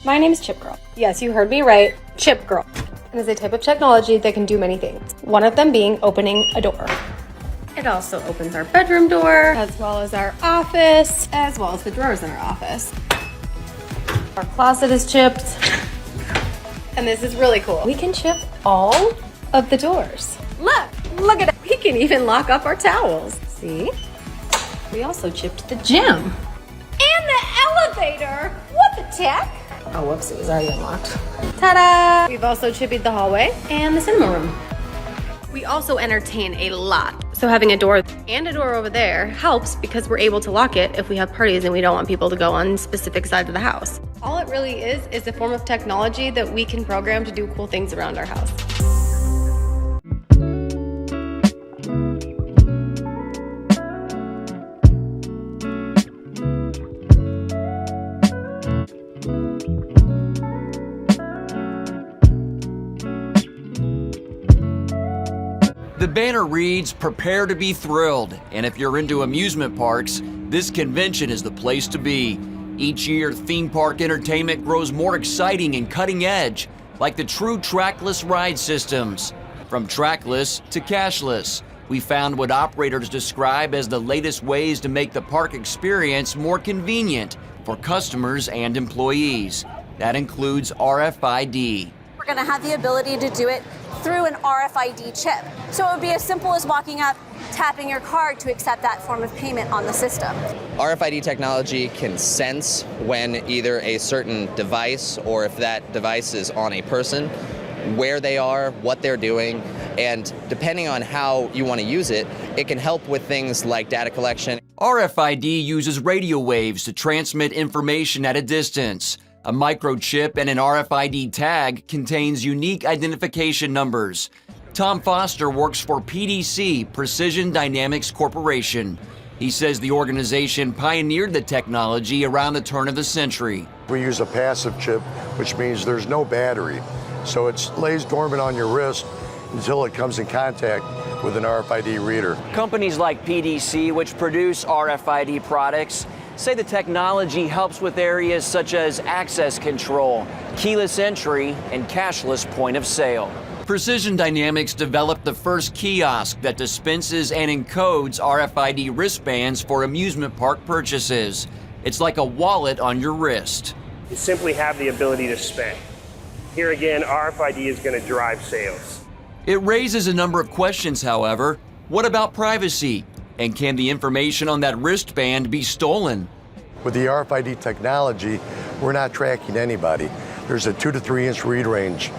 My name is Chip Girl. Yes, you heard me right, Chip Girl. And is a type of technology that can do many things. One of them being opening a door. It also opens our bedroom door, as well as our office, as well as the drawers in our office. Our closet is chipped. And this is really cool. We can chip all of the doors. Look at it. We can even lock up our towels. See? We also chipped the gym. And the elevator. What the tech? Oh, whoops, it was already unlocked. Ta-da! We've also chipped the hallway and the cinema room. We also entertain a lot. So having a door and a door over there helps because we're able to lock it if we have parties and we don't want people to go on specific sides of the house. All it really is a form of technology that we can program to do cool things around our house. The banner reads, "Prepare to be thrilled." And if you're into amusement parks, this convention is the place to be. Each year, theme park entertainment grows more exciting and cutting edge, like the true trackless ride systems. From trackless to cashless, we found what operators describe as the latest ways to make the park experience more convenient for customers and employees. That includes RFID. We're going to have the ability to do it through an RFID chip. So it would be as simple as walking up, tapping your card to accept that form of payment on the system. RFID technology can sense when either a certain device or if that device is on a person, where they are, what they're doing, and depending on how you want to use it, it can help with things like data collection. RFID uses radio waves to transmit information at a distance. A microchip and an RFID tag contains unique identification numbers. Tom Foster works for PDC, Precision Dynamics Corporation. He says the organization pioneered the technology around the turn of the century. We use a passive chip, which means there's no battery. So it lays dormant on your wrist until it comes in contact with an RFID reader. Companies like PDC, which produce RFID products, say the technology helps with areas such as access control, keyless entry, and cashless point of sale. Precision Dynamics developed the first kiosk that dispenses and encodes RFID wristbands for amusement park purchases. It's like a wallet on your wrist. You simply have the ability to spend. Here again, RFID is going to drive sales. It raises a number of questions, however. What about privacy? And can the information on that wristband be stolen? With the RFID technology, we're not tracking anybody. There's a 2 to 3 inch read range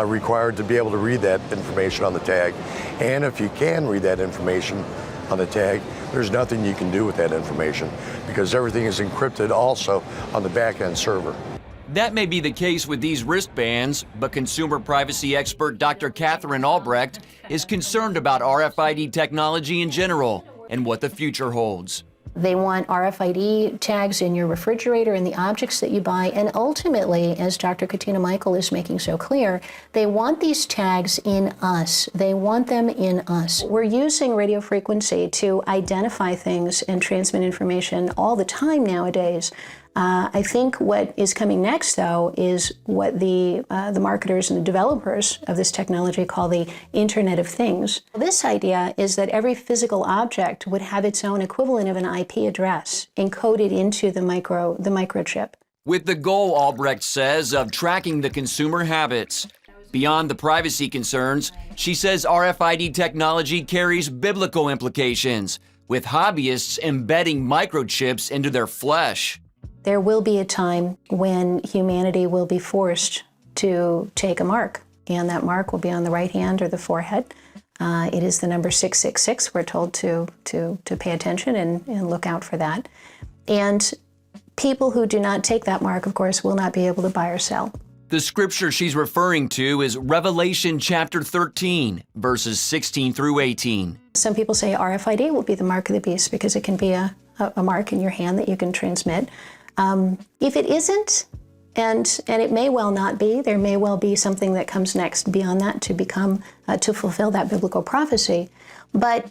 required to be able to read that information on the tag. And if you can read that information on the tag, there's nothing you can do with that information because everything is encrypted also on the back-end server. That may be the case with these wristbands, but consumer privacy expert Dr. Catherine Albrecht is concerned about RFID technology in general and what the future holds. They want RFID tags in your refrigerator and the objects that you buy, and ultimately, as Dr. Katina Michael is making so clear, they want these tags in us. They want them in us. We're using radio frequency to identify things and transmit information all the time nowadays. I think what is coming next, though, is what the marketers and the developers of this technology call the Internet of Things. This idea is that every physical object would have its own equivalent of an IP address encoded into the microchip. With the goal, Albrecht says, of tracking the consumer habits. Beyond the privacy concerns, she says RFID technology carries biblical implications, with hobbyists embedding microchips into their flesh. There will be a time when humanity will be forced to take a mark, and that mark will be on the right hand or the forehead. It is the number 666. We're told to pay attention and look out for that. And people who do not take that mark, of course, will not be able to buy or sell. The scripture she's referring to is Revelation chapter 13, verses 16 through 18. Some people say RFID will be the mark of the beast because it can be a mark in your hand that you can transmit. If it isn't, and it may well not be, there may well be something that comes next beyond that to fulfill that biblical prophecy. But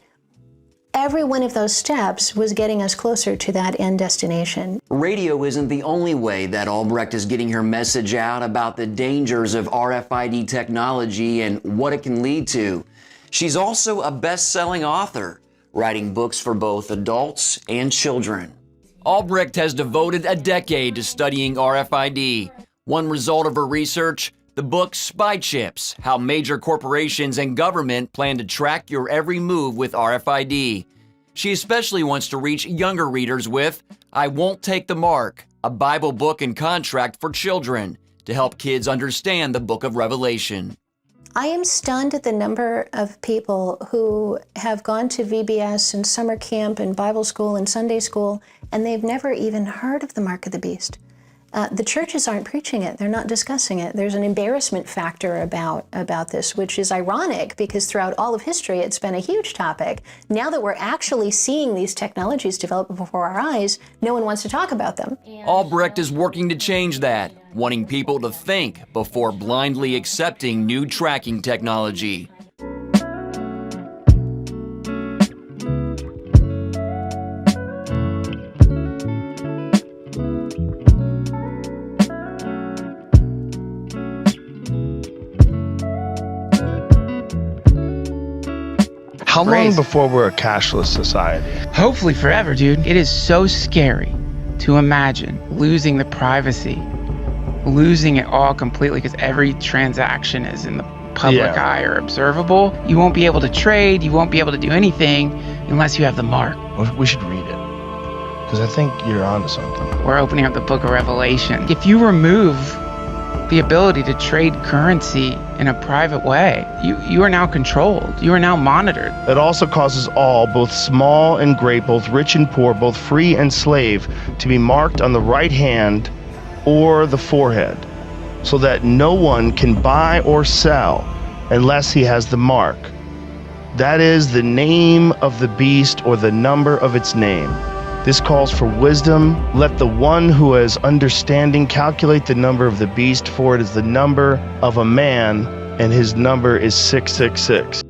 every one of those steps was getting us closer to that end destination. Radio isn't the only way that Albrecht is getting her message out about the dangers of RFID technology and what it can lead to. She's also a best-selling author, writing books for both adults and children. Albrecht has devoted a decade to studying RFID. One result of her research, the book Spy Chips: How Major Corporations and Government Plan to Track Your Every Move with RFID. She especially wants to reach younger readers with I Won't Take the Mark, a Bible book and contract for children to help kids understand the book of Revelation. I am stunned at the number of people who have gone to VBS and summer camp and Bible school and Sunday school, and they've never even heard of the mark of the beast. The churches aren't preaching it. They're not discussing it. There's an embarrassment factor about this, which is ironic because throughout all of history, it's been a huge topic. Now that we're actually seeing these technologies develop before our eyes, no one wants to talk about them. Albrecht is working to change that, wanting people to think before blindly accepting new tracking technology. How long before we're a cashless society? Hopefully forever, dude. It is so scary to imagine losing the privacy, losing it all completely because every transaction is in the public eye or observable. You won't be able to trade, you won't be able to do anything unless you have the mark. We should read it, because I think you're onto something. We're opening up the book of Revelation. If you remove the ability to trade currency in a private way, you are now controlled. You are now monitored. It also causes all, both small and great, both rich and poor, both free and slave, to be marked on the right hand or the forehead, so that no one can buy or sell unless he has the mark. That is the name of the beast or the number of its name. This calls for wisdom. Let the one who has understanding calculate the number of the beast, for it is the number of a man, and his number is 666.